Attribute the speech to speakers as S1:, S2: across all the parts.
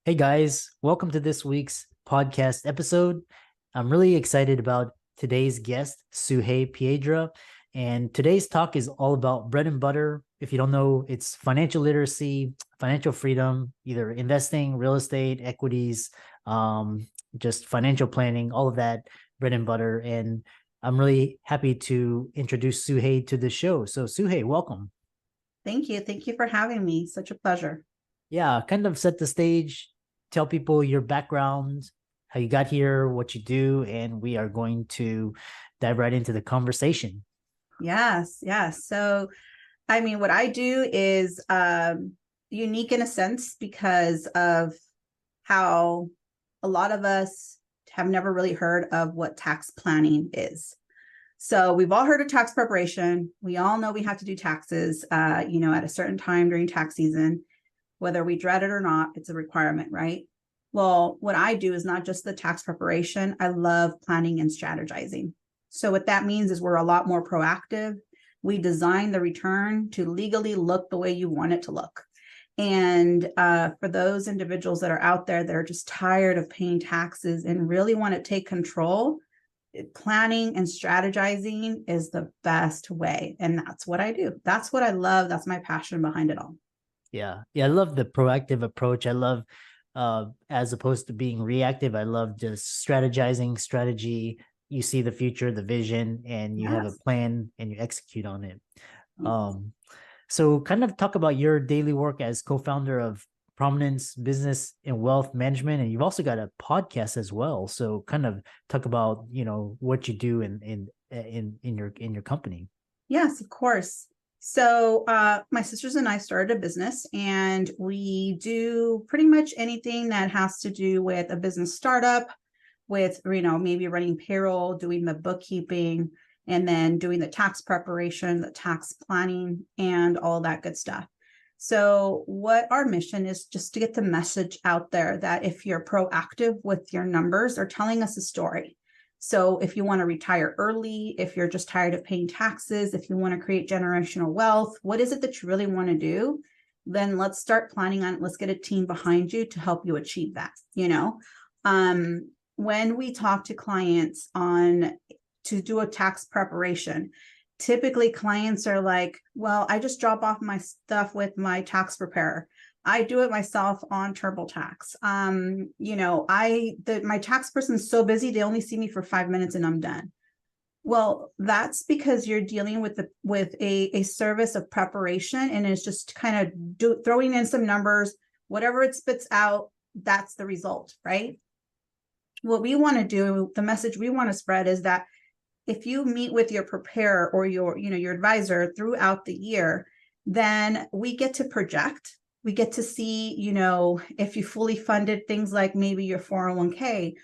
S1: Hey guys, welcome to this week's podcast episode. I'm really excited about today's guest, Sugey Piedra. And today's talk is all about bread and butter. If you don't know, it's financial literacy, financial freedom, either investing, real estate, equities, just financial planning, all of that, bread and butter. And I'm really happy to introduce Sugey to the show. So, Sugey, welcome.
S2: Thank you. Thank you for having me. Such a pleasure.
S1: Yeah, kind of set the stage, tell people your background, how you got here, what you do, and we are going to dive right into the conversation.
S2: Yes, yes. So, I mean, what I do is unique in a sense because of how a lot of us have never really heard of what tax planning is. So, we've all heard of tax preparation. We all know we have to do taxes, at a certain time during tax season, whether we dread it or not, it's a requirement, right? Well, what I do is not just the tax preparation. I love planning and strategizing. So what that means is we're a lot more proactive. We design the return to legally look the way you want it to look. And for those individuals that are out there that are just tired of paying taxes and really want to take control, planning and strategizing is the best way. And that's what I do. That's what I love. That's my passion behind it all.
S1: Yeah. Yeah. I love the proactive approach. I love, as opposed to being reactive, I love just strategizing strategy. You see the future, the vision, and you have a
S2: Yes.
S1: plan and you execute on it. Um, so kind of talk about your daily work as co-founder of Prominence Business and Wealth Management, and you've also got a podcast as well. So kind of talk about, what you do in your company.
S2: Yes, of course. So my sisters and I started a business, and we do pretty much anything that has to do with a business startup, with maybe running payroll, doing the bookkeeping, and then doing the tax preparation, the tax planning, and all that good stuff. So what our mission is just to get the message out there that if you're proactive with your numbers, they're telling us a story. So if you want to retire early, if you're just tired of paying taxes, if you want to create generational wealth, what is it that you really want to do? Then let's start planning on it. Let's get a team behind you to help you achieve that. When we talk to clients on to do a tax preparation, typically clients are like, well, I just drop off my stuff with my tax preparer. I do it myself on TurboTax. My tax person's so busy, they only see me for 5 minutes and I'm done. Well, that's because you're dealing with a service of preparation, and it's just kind of throwing in some numbers, whatever it spits out, that's the result, right? What we want to do, the message we want to spread is that if you meet with your preparer or your advisor throughout the year, then we get to project. We get to see, if you fully funded things like maybe your 401k.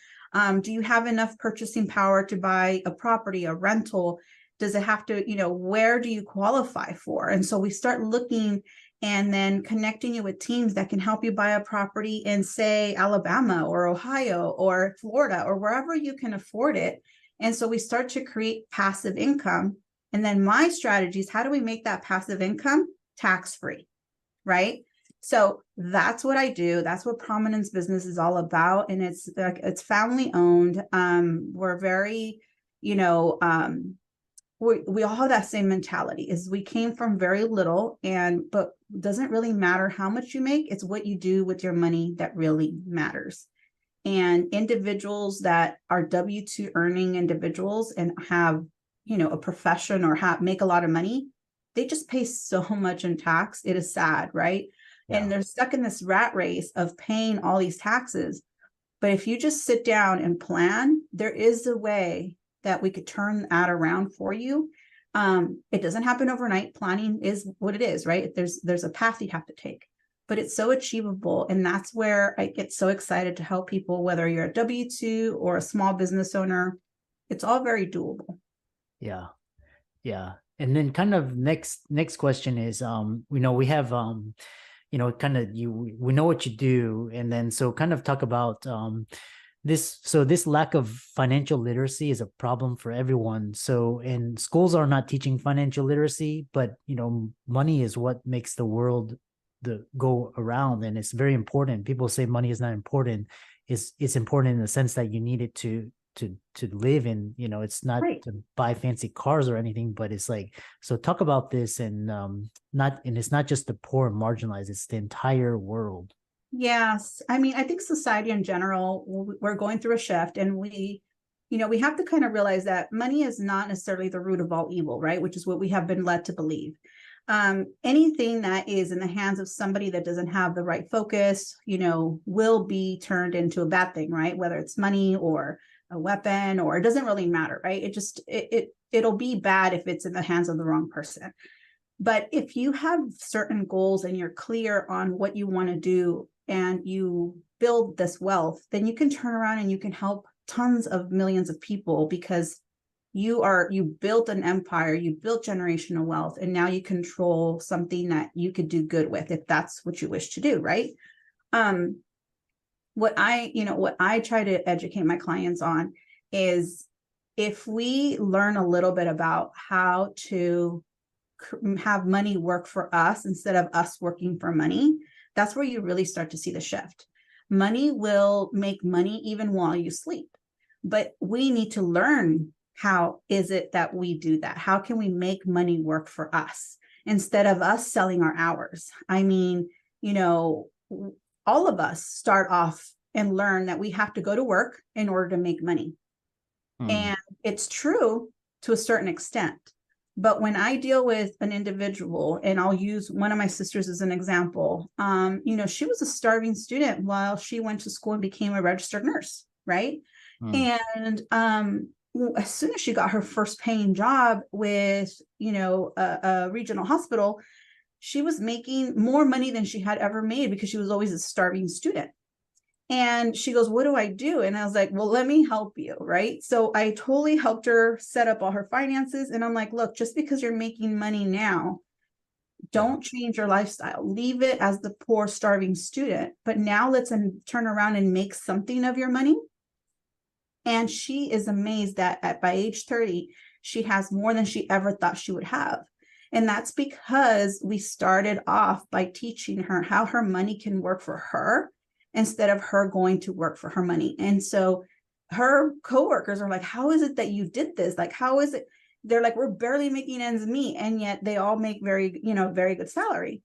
S2: Do you have enough purchasing power to buy a property, a rental? Does it have to, where do you qualify for? And so we start looking and then connecting you with teams that can help you buy a property in, say, Alabama or Ohio or Florida or wherever you can afford it. And so we start to create passive income. And then my strategy is, how do we make that passive income tax-free, right? So that's what I do. That's what Prominence Business is all about. And it's family owned. We're very, we all have that same mentality, is we came from very little, but it doesn't really matter how much you make. It's what you do with your money that really matters. And individuals that are W-2 earning individuals and have, a profession or make a lot of money, they just pay so much in tax. It is sad, right?
S1: Yeah.
S2: And they're stuck in this rat race of paying all these taxes. But if you just sit down and plan, there is a way that we could turn that around for you. It doesn't happen overnight. Planning is what it is, right? There's a path you have to take, but it's so achievable. And that's where I get so excited to help people, whether you're a W-2 or a small business owner. It's all very doable.
S1: Yeah. Yeah. And then kind of next question is, we have, kind of we know what you do. And then, so kind of talk about, this lack of financial literacy is a problem for everyone. So, and schools are not teaching financial literacy, but money is what makes the world the go around, and it's very important. People say money is not important. It's important in the sense that you need it to live in, it's not
S2: Right.
S1: to buy fancy cars or anything, but it's like, so talk about this. And it's not just the poor and marginalized, it's the entire world.
S2: Yes. I mean, I think society in general, we're going through a shift, and we have to kind of realize that money is not necessarily the root of all evil, right? Which is what we have been led to believe. Anything that is in the hands of somebody that doesn't have the right focus, will be turned into a bad thing, right? Whether it's money or a weapon, or it doesn't really matter, right? It'll be bad if it's in the hands of the wrong person. But if you have certain goals and you're clear on what you want to do and you build this wealth, then you can turn around and you can help tons of millions of people, because you built an empire, you built generational wealth, and now you control something that you could do good with if that's what you wish to do, right? What I try to educate my clients on is, if we learn a little bit about how to have money work for us instead of us working for money, that's where you really start to see the shift. Money will make money even while you sleep, but we need to learn, how is it that we do that? How can we make money work for us instead of us selling our hours? I mean, all of us start off and learn that we have to go to work in order to make money. And it's true to a certain extent. But when I deal with an individual, and I'll use one of my sisters as an example, she was a starving student while she went to school and became a registered nurse, right? And as soon as she got her first paying job with, a regional hospital, she was making more money than she had ever made, because she was always a starving student. And she goes, what do I do? And I was like, well, let me help you. Right. So I totally helped her set up all her finances. And I'm like, look, just because you're making money now, don't change your lifestyle. Leave it as the poor, starving student. But now let's turn around and make something of your money. And she is amazed that by age 30, she has more than she ever thought she would have. And that's because we started off by teaching her how her money can work for her, instead of her going to work for her money. And so her coworkers are like, how is it that you did this? Like, how is it? They're like, we're barely making ends meet. And yet they all make very good salary.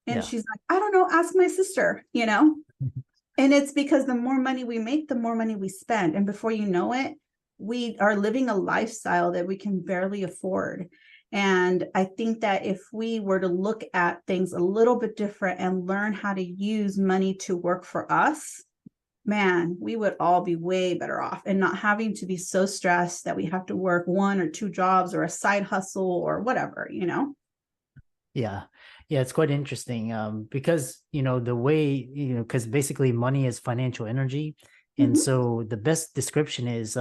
S2: And she's like, I don't know, ask my sister, And it's because the more money we make, the more money we spend. And before you know it, we are living a lifestyle that we can barely afford. And I think that if we were to look at things a little bit different and learn how to use money to work for us, man, we would all be way better off, and not having to be so stressed that we have to work 1 or 2 jobs or a side hustle or whatever,
S1: Yeah. Yeah, it's quite interesting, because, the way, because basically money is financial energy. And so the best description is,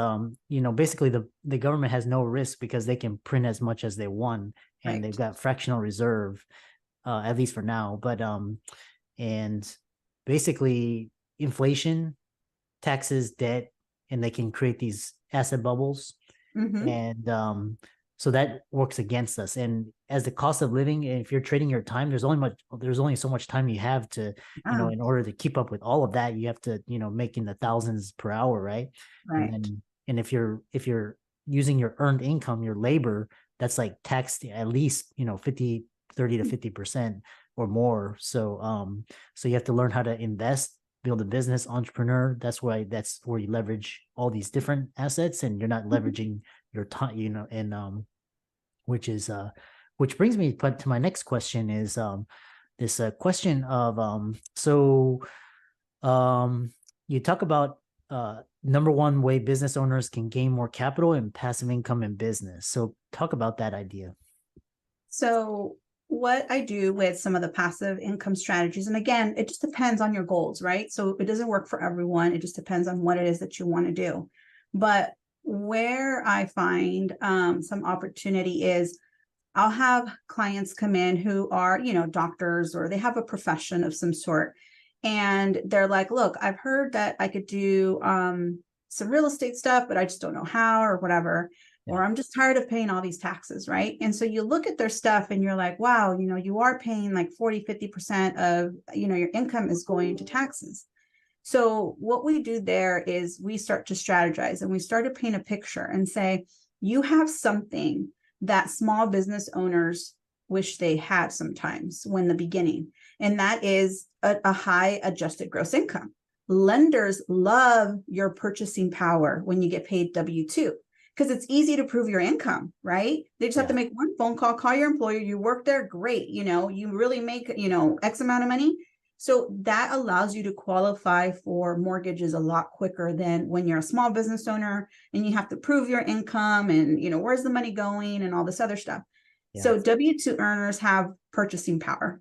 S1: basically the government has no risk, because they can print as much as they want, and they've got fractional reserve, at least for now. But and basically inflation, taxes, debt, and they can create these asset bubbles. And so that works against us. And as the cost of living, if you're trading your time, there's only so much time you have to, in order to keep up with all of that, you have to, make in the thousands per hour, right? And if you're using your earned income, your labor, that's like taxed at least, 30 to 50% or more. So so you have to learn how to invest, build a business, entrepreneur. That's where you leverage all these different assets, and you're not leveraging your time, and which brings me to my next question is this question of you talk about number one way business owners can gain more capital and passive income in business. So talk about that idea.
S2: So what I do with some of the passive income strategies, and again, it just depends on your goals, right? So it doesn't work for everyone. It just depends on what it is that you want to do. But where I find some opportunity is, I'll have clients come in who are, doctors, or they have a profession of some sort. And they're like, look, I've heard that I could do some real estate stuff, but I just don't know how or whatever.
S1: Yeah.
S2: or I'm just tired of paying all these taxes, right? And so you look at their stuff and you're like, wow, you are paying like 40-50% of, your income is going to taxes. So what we do there is we start to strategize and we start to paint a picture and say, you have something that small business owners wish they had sometimes when the beginning, and that is a high adjusted gross income. Lenders love your purchasing power when you get paid W-2 because it's easy to prove your income, right? They just have to make one phone call your employer, you work there, great, you really make, X amount of money. So that allows you to qualify for mortgages a lot quicker than when you're a small business owner and you have to prove your income and, where's the money going and all this other stuff.
S1: Yeah.
S2: So W-2 earners have purchasing power.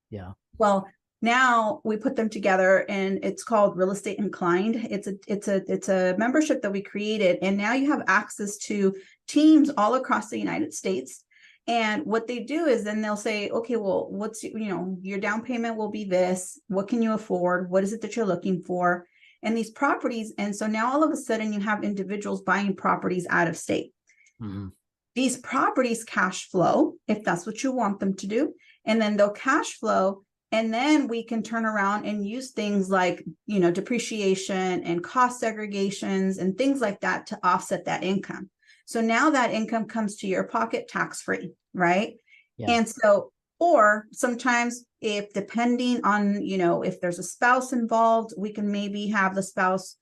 S1: Yeah.
S2: Well, now we put them together and it's called Real Estate Inclined. It's a membership that we created, and now you have access to teams all across the United States. And what they do is then they'll say, okay, well, what's, your down payment will be this. What can you afford? What is it that you're looking for? And these properties. And so now all of a sudden you have individuals buying properties out of state.
S1: Mm-hmm.
S2: These properties cash flow if that's what you want them to do. And then they'll cash flow. And then we can turn around and use things like, depreciation and cost segregations and things like that to offset that income. So now that income comes to your pocket tax-free, right?
S1: Yeah.
S2: And so, or sometimes if depending on, if there's a spouse involved, we can maybe have the spouse,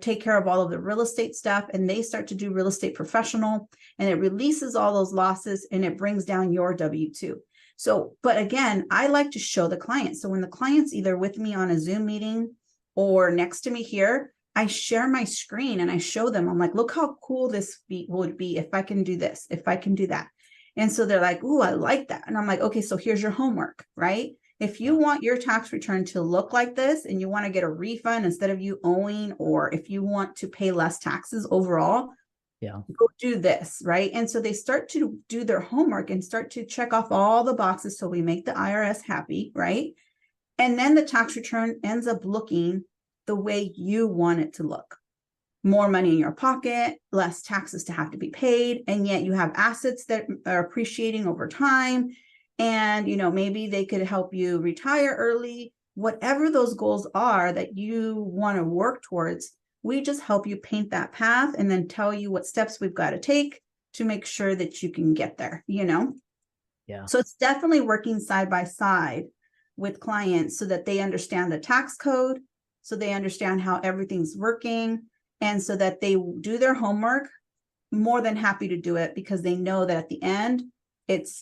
S2: take care of all of the real estate stuff and they start to do real estate professional and it releases all those losses and it brings down your W-2. So, but again, I like to show the client. So when the client's either with me on a Zoom meeting or next to me here, I share my screen and I show them, I'm like, look how cool this would be if I can do this, if I can do that. And so they're like, ooh, I like that. And I'm like, okay, so here's your homework, right? If you want your tax return to look like this and you want to get a refund instead of you owing, or if you want to pay less taxes overall, go do this, right? And so they start to do their homework and start to check off all the boxes so we make the IRS happy, right? And then the tax return ends up looking the way you want it to look. More money in your pocket, less taxes to have to be paid, and yet you have assets that are appreciating over time. And, maybe they could help you retire early, whatever those goals are that you want to work towards. We just help you paint that path and then tell you what steps we've got to take to make sure that you can get there, Yeah. So it's definitely working side by side with clients so that they understand the tax code, so they understand how everything's working, and so that they do their homework. More than happy to do it because they know that at the end,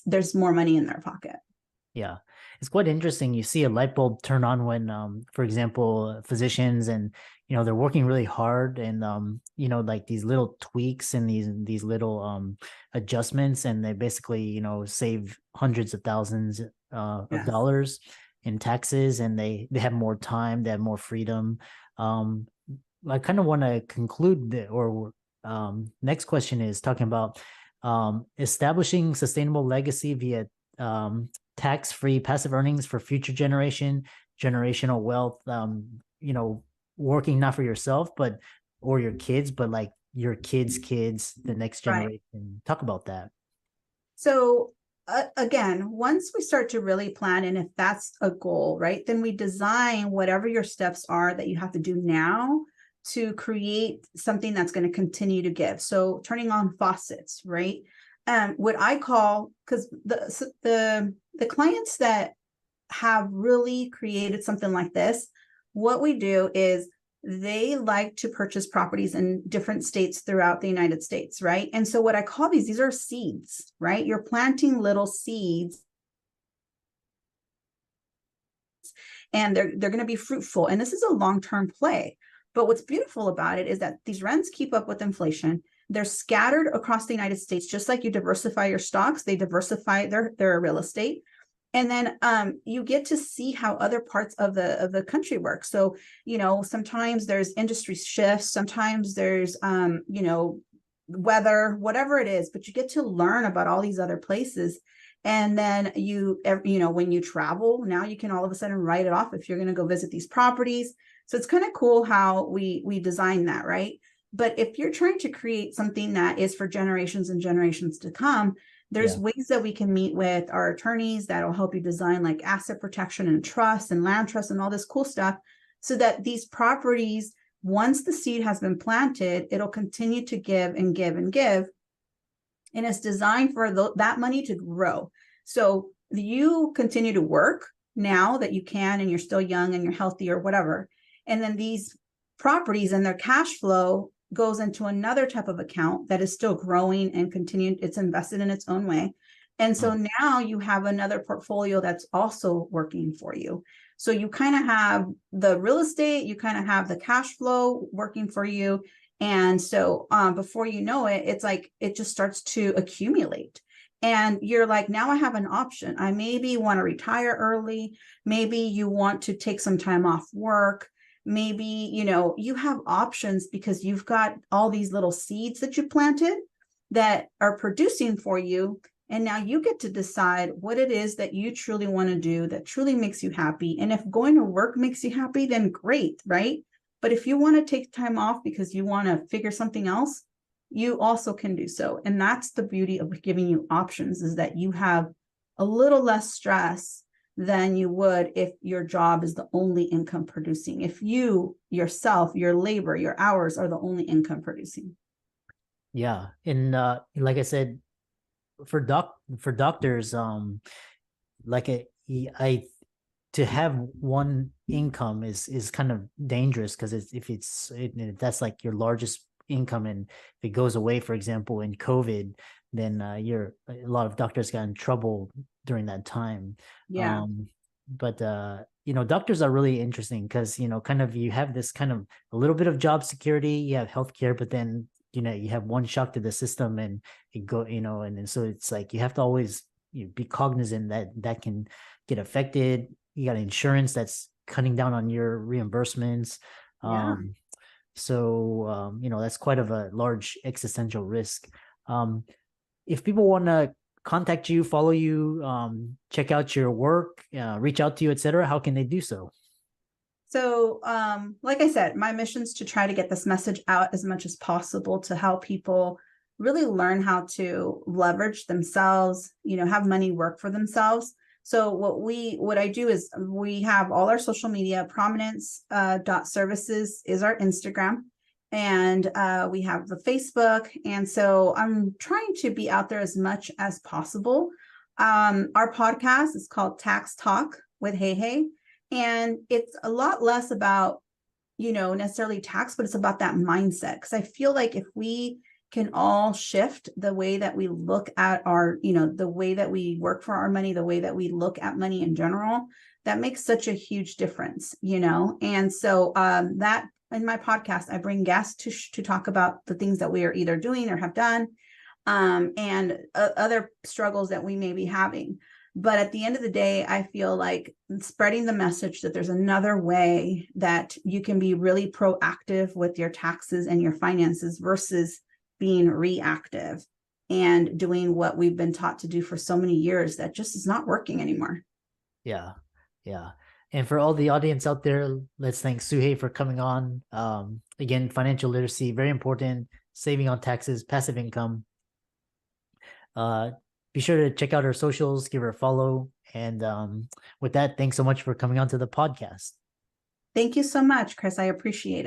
S2: there's more money in their pocket.
S1: Yeah. It's quite interesting. You see a light bulb turn on when, for example, physicians and, they're working really hard and, like these little tweaks and these little adjustments, and they basically, save hundreds of thousands of dollars in taxes, and they have more time, they have more freedom. I kind of want to conclude next question is talking about establishing sustainable legacy via tax-free passive earnings for future generational wealth, working not for yourself, or your kids, but like your kids' kids, the next generation. Right. Talk about that.
S2: So again, once we start to really plan, and if that's a goal, right, then we design whatever your steps are that you have to do now to create something that's going to continue to give. So turning on faucets, right? What I call, because the clients that have really created something like this, what we do is they like to purchase properties in different states throughout the United States, right? And so what I call these are seeds, right? You're planting little seeds and they're going to be fruitful. And this is a long-term play. But what's beautiful about it is that these rents keep up with inflation. They're scattered across the United States, just like you diversify your stocks, they diversify their real estate. And then you get to see how other parts of the country work. So, sometimes there's industry shifts, sometimes there's, weather, whatever it is, but you get to learn about all these other places. And then when you travel, now you can all of a sudden write it off if you're going to go visit these properties. So it's kind of cool how we design that, right? But if you're trying to create something that is for generations and generations to come, there's ways that we can meet with our attorneys that'll help you design like asset protection and trust and land trust and all this cool stuff, so that these properties, once the seed has been planted, it'll continue to give and give and give. And it's designed for that money to grow. So you continue to work now that you can, and you're still young and you're healthy or whatever. And then these properties and their cash flow goes into another type of account that is still growing and continuing. It's invested in its own way. And so now you have another portfolio that's also working for you. So you kind of have the real estate, you kind of have the cash flow working for you. And so before you know it, it's like it just starts to accumulate. And you're like, now I have an option. I maybe want to retire early. Maybe you want to take some time off work. Maybe, you have options because you've got all these little seeds that you planted that are producing for you. And now you get to decide what it is that you truly want to do that truly makes you happy. And if going to work makes you happy, then great, right? But if you want to take time off because you want to figure something else, you also can do so. And that's the beauty of giving you options, is that you have a little less stress than you would if your job is the only income producing. If you yourself, your labor, your hours are the only income producing.
S1: Yeah. And like I said, for doctors, to have one income is kind of dangerous, because if that's like your largest income, and if it goes away, for example, in COVID, then a lot of doctors got in trouble during that time.
S2: Yeah.
S1: But doctors are really interesting because kind of you have this kind of a little bit of job security, you have healthcare, but then you have one shock to the system, and it go and so it's like you have to always be cognizant that can get affected. You got insurance that's cutting down on your reimbursements.
S2: Yeah.
S1: So that's quite of a large existential risk. If people want to contact you, follow you, check out your work, reach out to you, etc., how can they do so?
S2: So, like I said, my mission is to try to get this message out as much as possible to help people really learn how to leverage themselves, have money work for themselves. So what I do is we have all our social media. Prominence .services is our Instagram, and we have the Facebook. And so I'm trying to be out there as much as possible. Our podcast is called Tax Talk with Hey, and it's a lot less about, necessarily tax, but it's about that mindset. Because I feel like if we can all shift the way that we look at our, the way that we work for our money, the way that we look at money in general, that makes such a huge difference, And so that in my podcast, I bring guests to talk about the things that we are either doing or have done, and other struggles that we may be having. But at the end of the day, I feel like spreading the message that there's another way that you can be really proactive with your taxes and your finances versus being reactive and doing what we've been taught to do for so many years that just is not working anymore.
S1: Yeah. And for all the audience out there, let's thank Sugey for coming on. Again, financial literacy, very important. Saving on taxes, passive income. Be sure to check out her socials, give her a follow. And with that, thanks so much for coming on to the podcast.
S2: Thank you so much, Chris. I appreciate it.